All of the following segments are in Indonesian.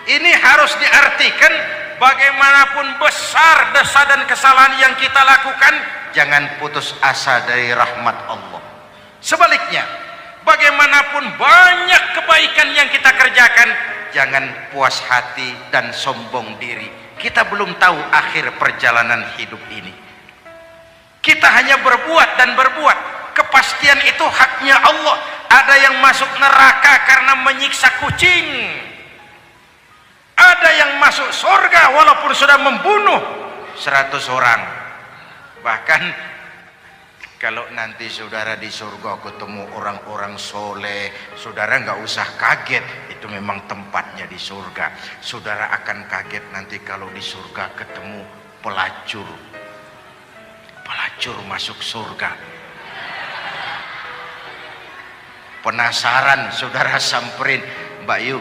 Ini harus diartikan, bagaimanapun besar dosa dan kesalahan yang kita lakukan, jangan putus asa dari rahmat Allah. Sebaliknya, bagaimanapun banyak kebaikan yang kita kerjakan, jangan puas hati dan sombong diri. Kita belum tahu akhir perjalanan hidup ini. Kita hanya berbuat dan berbuat. Kepastian itu haknya Allah. Ada yang masuk neraka karena menyiksa kucing, ada yang masuk surga walaupun sudah membunuh 100 orang. Bahkan kalau nanti saudara di surga ketemu orang-orang soleh, saudara nggak usah kaget, itu memang tempatnya di surga. Saudara akan kaget nanti kalau di surga ketemu pelacur masuk surga. Penasaran, saudara samperin, Mbak Yu,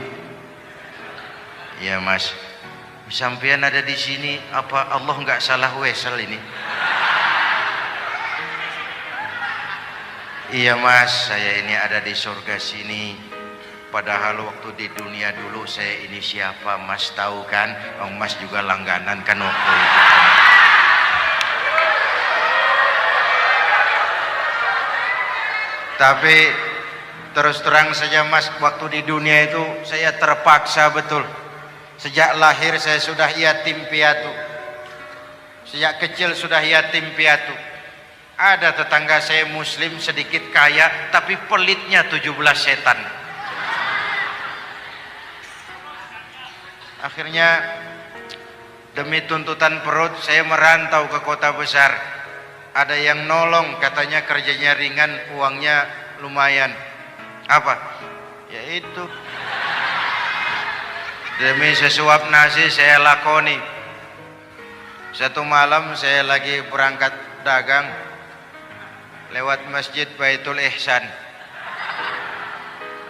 ya Mas, sampean ada di sini, apa Allah nggak salah wesel ini? Iya Mas, saya ini ada di surga sini. Padahal waktu di dunia dulu saya ini siapa Mas tahu kan? Mas juga langganan kan waktu itu. Tapi terus terang saja Mas, waktu di dunia itu saya terpaksa betul. Sejak lahir saya sudah yatim piatu. Sejak kecil sudah yatim piatu. Ada tetangga saya muslim sedikit kaya, tapi pelitnya 17 setan. Akhirnya demi tuntutan perut saya merantau ke kota besar. Ada yang nolong, katanya kerjanya ringan, uangnya lumayan. Apa? Ya itu. Demi sesuap nasi saya lakoni. Satu malam saya lagi berangkat dagang, lewat masjid Baitul Ihsan,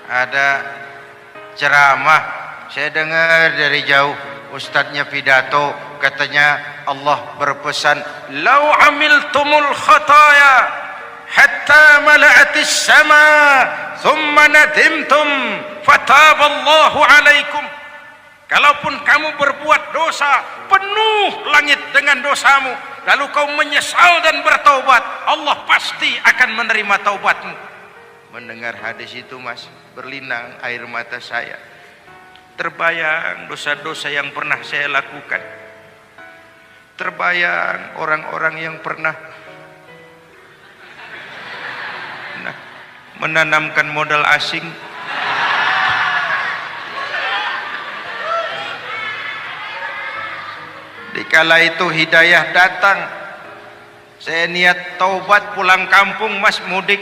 ada ceramah. Saya dengar dari jauh, ustadznya pidato, katanya Allah berpesan, "Lau amiltumul khataya hatta mala'atis sama thumma nadimtum fataballahu alaikum." Kalaupun kamu berbuat dosa, penuh langit dengan dosamu, lalu kau menyesal dan bertaubat, Allah pasti akan menerima taubatmu. Mendengar hadis itu Mas, berlinang air mata saya. Terbayang dosa-dosa yang pernah saya lakukan. Terbayang orang-orang yang pernah menanamkan modal asing. Dikala itu hidayah datang, saya niat taubat pulang kampung Mas, mudik.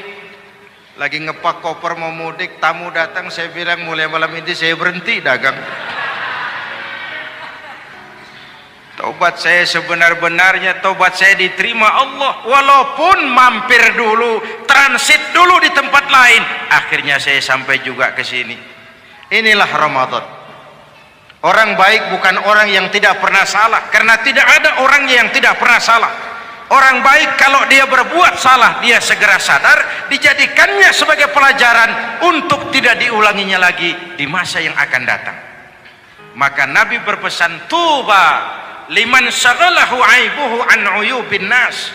Lagi ngepak koper mau mudik, tamu datang, saya bilang mulai malam ini saya berhenti dagang. Taubat saya sebenar-benarnya, taubat saya diterima Allah, walaupun mampir dulu, transit dulu di tempat lain, akhirnya saya sampai juga ke sini. Inilah Ramadan. Orang baik bukan orang yang tidak pernah salah, karena tidak ada orang yang tidak pernah salah. Orang baik kalau dia berbuat salah, dia segera sadar, dijadikannya sebagai pelajaran untuk tidak diulanginya lagi di masa yang akan datang. Maka Nabi berpesan, tuba liman syaghalahu aibuhu an uyubin nas.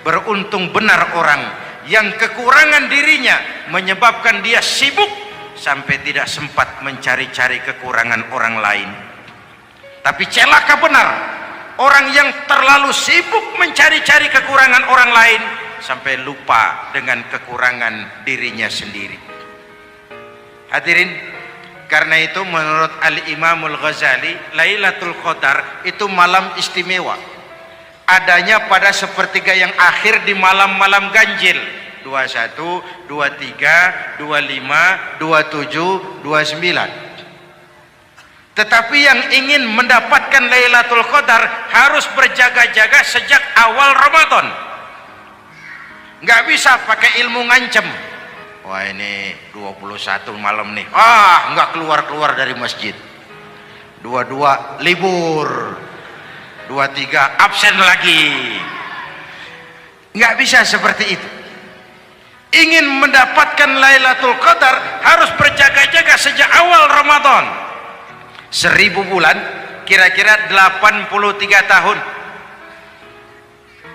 Beruntung benar orang yang kekurangan dirinya menyebabkan dia sibuk sampai tidak sempat mencari-cari kekurangan orang lain. Tapi celaka benar orang yang terlalu sibuk mencari-cari kekurangan orang lain sampai lupa dengan kekurangan dirinya sendiri. Hadirin, karena itu menurut Al-Imamul Ghazali, Lailatul Qadar itu malam istimewa. Adanya pada sepertiga yang akhir di malam-malam ganjil, 21, 23, 25, 27, 29. Tetapi yang ingin mendapatkan Lailatul Qadar harus berjaga-jaga sejak awal Ramadan. Nggak bisa pakai ilmu ngancem. Wah ini 21 malam nih, nggak keluar-keluar dari masjid. 22 libur, 23 absen lagi. Nggak bisa seperti itu. Ingin mendapatkan Lailatul Qadar harus berjaga-jaga sejak awal Ramadan. 1000 bulan kira-kira 83 tahun.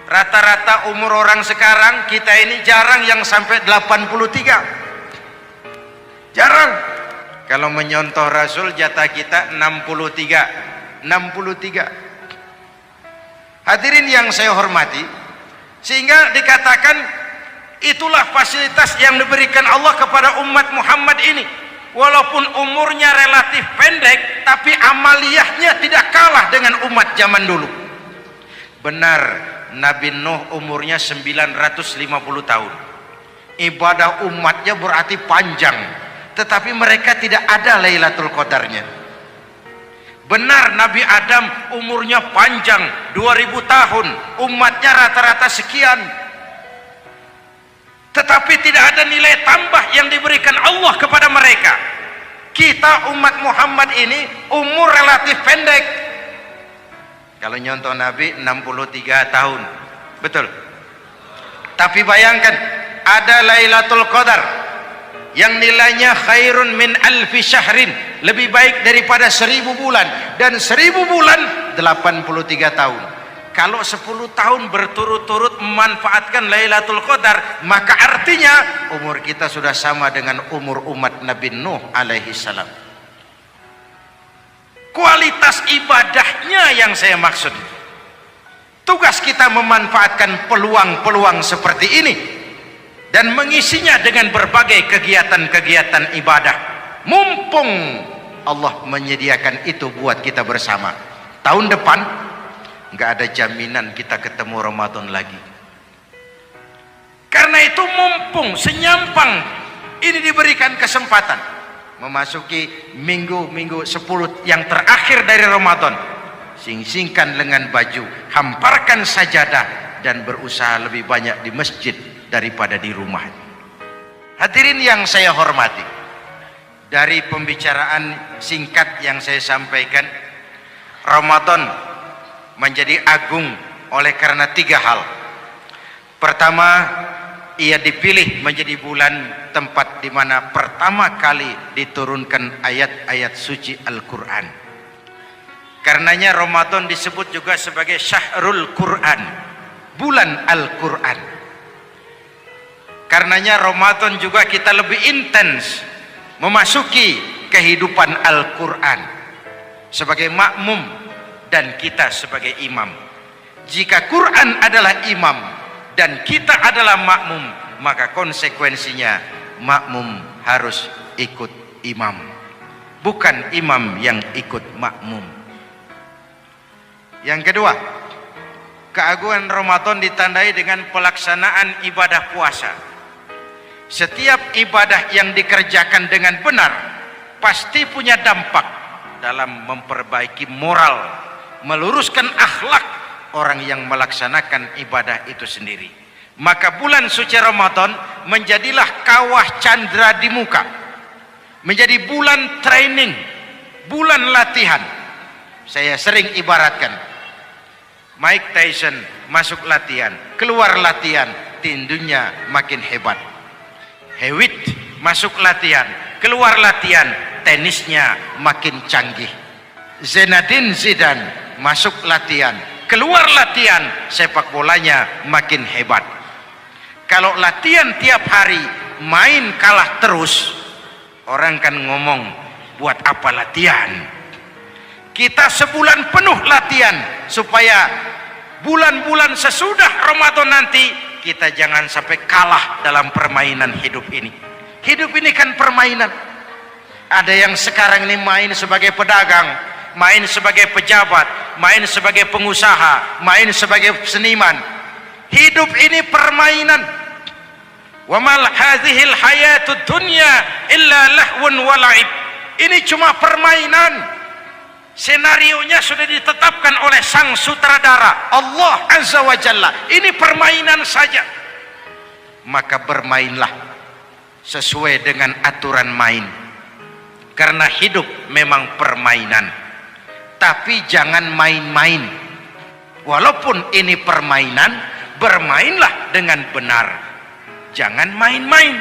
Rata-rata umur orang sekarang kita ini jarang yang sampai 83, jarang. Kalau menyontoh Rasul jatah kita 63. Hadirin yang saya hormati, sehingga dikatakan itulah fasilitas yang diberikan Allah kepada umat Muhammad ini. Walaupun umurnya relatif pendek, tapi amaliyahnya tidak kalah dengan umat zaman dulu. Benar, Nabi Nuh umurnya 950 tahun. Ibadah umatnya berarti panjang, tetapi mereka tidak ada Lailatul Qadarnya. Benar, Nabi Adam umurnya panjang 2000 tahun, umatnya rata-rata sekian, tetapi tidak ada nilai tambah yang diberikan Allah kepada mereka. Kita umat Muhammad ini umur relatif pendek. Kalau nyontoh Nabi 63 tahun, betul. Tapi bayangkan, ada Lailatul Qadar yang nilainya khairun min alfi syahrin, lebih baik daripada 1000 bulan, dan 1000 bulan 83 tahun. Kalau 10 tahun berturut-turut memanfaatkan Lailatul Qadar, maka artinya umur kita sudah sama dengan umur umat Nabi Nuh alaihi salam. Kualitas ibadahnya yang saya maksud. Tugas kita memanfaatkan peluang-peluang seperti ini dan mengisinya dengan berbagai kegiatan-kegiatan ibadah. Mumpung Allah menyediakan itu buat kita bersama. Tahun depan nggak ada jaminan kita ketemu Ramadan lagi. Karena itu mumpung senyampang ini diberikan kesempatan memasuki minggu-minggu 10 yang terakhir dari Ramadan, sing-singkan lengan baju, hamparkan sajadah, dan berusaha lebih banyak di masjid daripada di rumah. Hadirin yang saya hormati, dari pembicaraan singkat yang saya sampaikan, Ramadan menjadi agung oleh karena 3 hal. Pertama, ia dipilih menjadi bulan tempat di mana pertama kali diturunkan ayat-ayat suci Al-Quran. Karenanya Ramadan disebut juga sebagai Syahrul Quran, bulan Al-Quran. Karenanya Ramadan juga kita lebih intens memasuki kehidupan Al-Quran sebagai makmum dan kita sebagai imam. Jika Quran adalah imam dan kita adalah makmum, maka konsekuensinya makmum harus ikut imam, bukan imam yang ikut makmum. Yang kedua, keagungan Ramadan ditandai dengan pelaksanaan ibadah puasa. Setiap ibadah yang dikerjakan dengan benar pasti punya dampak dalam memperbaiki moral, meluruskan akhlak orang yang melaksanakan ibadah itu sendiri. Maka bulan suci Ramadan menjadilah kawah candra di muka, menjadi bulan training, bulan latihan. Saya sering ibaratkan, Mike Tyson masuk latihan, keluar latihan, tindunya makin hebat. Hewitt masuk latihan, keluar latihan, tenisnya makin canggih. Zinedine Zidane masuk latihan, keluar latihan, sepak bolanya makin hebat. Kalau latihan tiap hari, main kalah terus, orang kan ngomong, buat apa latihan? Kita sebulan penuh latihan supaya bulan-bulan sesudah Ramadan nanti kita jangan sampai kalah dalam permainan hidup ini. Hidup ini kan permainan. Ada yang sekarang ini main sebagai pedagang, main sebagai pejabat, main sebagai pengusaha, main sebagai seniman. Hidup ini permainan. Wa mal hadhil hayatud dunya illa lahwun wa la'ib. Ini cuma permainan. Senarionya sudah ditetapkan oleh sang sutradara Allah Azza wa Jalla. Ini permainan saja. Maka bermainlah sesuai dengan aturan main, karena hidup memang permainan. Tapi jangan main-main. Walaupun ini permainan, bermainlah dengan benar. Jangan main-main.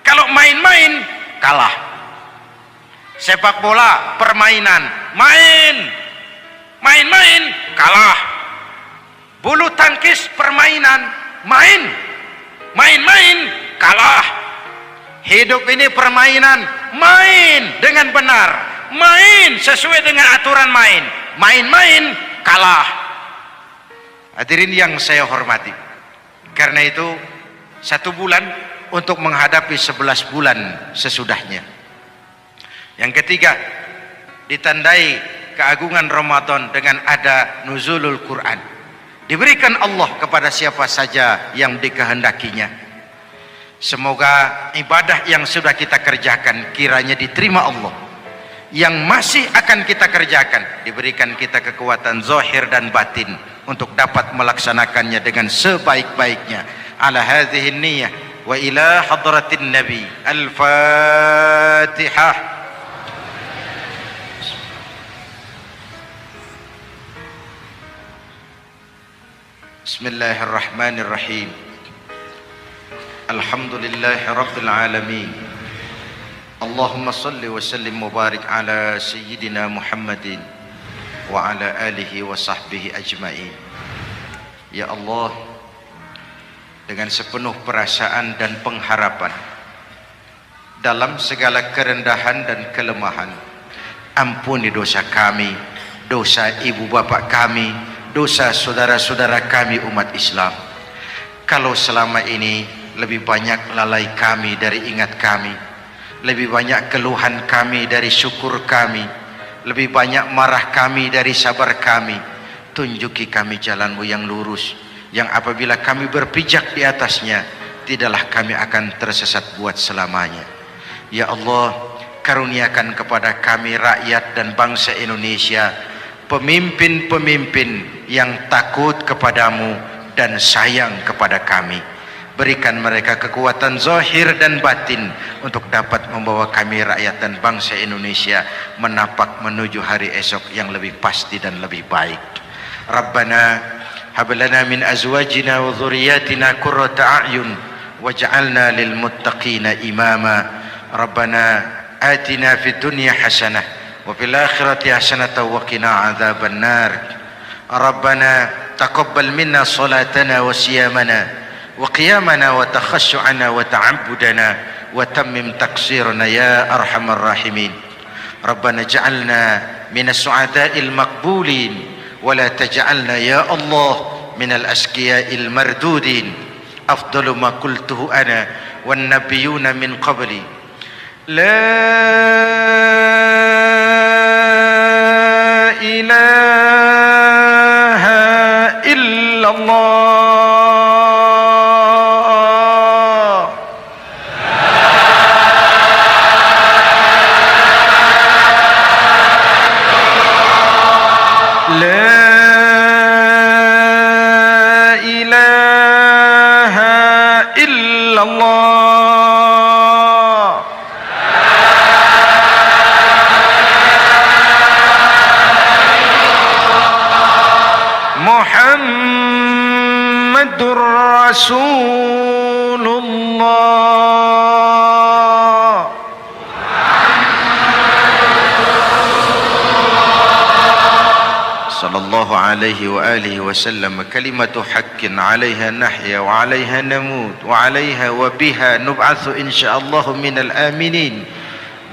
Kalau main-main, kalah. Sepak bola permainan, main kalah. Bulu tangkis permainan, main kalah. Hidup ini permainan, main dengan benar, main sesuai dengan aturan main kalah. Hadirin yang saya hormati, karena itu 1 bulan untuk menghadapi 11 bulan sesudahnya. Yang ketiga, ditandai keagungan Ramadan dengan ada nuzulul Quran. Diberikan Allah kepada siapa saja yang dikehendakinya. Semoga ibadah yang sudah kita kerjakan kiranya diterima Allah. Yang masih akan kita kerjakan, diberikan kita kekuatan zahir dan batin untuk dapat melaksanakannya dengan sebaik-baiknya. Ala hadhihi niyyah wa ila hadratin nabi. Al-Fatihah. Bismillahirrahmanirrahim. Alhamdulillahi rabbil alamin. Allahumma salli wa sallim mubarak ala sayyidina Muhammadin wa ala alihi wa sahbihi ajma'in. Ya Allah, dengan sepenuh perasaan dan pengharapan dalam segala kerendahan dan kelemahan, ampuni dosa kami, dosa ibu bapak kami, dosa saudara-saudara kami umat Islam. Kalau selama ini lebih banyak lalai kami dari ingat kami, lebih banyak keluhan kami dari syukur kami, lebih banyak marah kami dari sabar kami, tunjuki kami jalan-Mu yang lurus, yang apabila kami berpijak di atasnya, tidaklah kami akan tersesat buat selamanya. Ya Allah, karuniakan kepada kami rakyat dan bangsa Indonesia pemimpin-pemimpin yang takut kepadamu dan sayang kepada kami. Berikan mereka kekuatan zahir dan batin untuk dapat membawa kami rakyat dan bangsa Indonesia menapak menuju hari esok yang lebih pasti dan lebih baik. Rabbana hab lana min azwajina wa dhurriyyatina qurrata a'yun waj'alna lil muttaqina imama. Rabbana atina fid dunya hasanah wa fil akhirati hasanatan wa qina adzaban nar. Rabbana taqabbal minna salatana wa siyamana wa qiyamana wa takhashu'ana wa ta'abbudana wa tammim taqsirana ya arhamar rahimin. Rabbana ja'alna minas su'ada'il maqbulin wa la taj'alna ya Allah minal asqiya'il mardudin. Afdalu ma qultuhu ana wan nabiyyuna min qabli la ilaha illallah. Muhammadur Rasulullah. Sallallahu alaihi wa alihi wasallam. Kalimatu haqqin 'alaiha nahya wa 'alaiha namut wa 'alaiha wa biha nub'atsu insyaallah minal aminin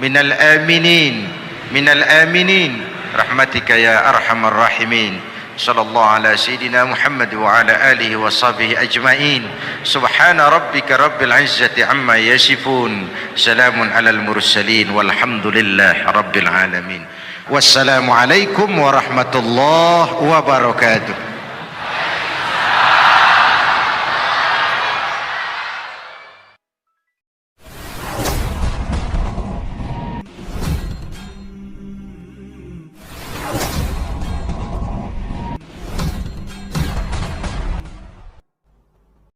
minal aminin minal aminin rahmatika ya arhamar rahimin. Sallallahu ala sayyidina Muhammad wa ala alihi wa sahbihi ajma'in. Subhana rabbika rabbil izzati amma yasifun. Salamun alal mursalin walhamdulillahi rabbil alamin. Wassalamu alaikum warahmatullahi wabarakatuh.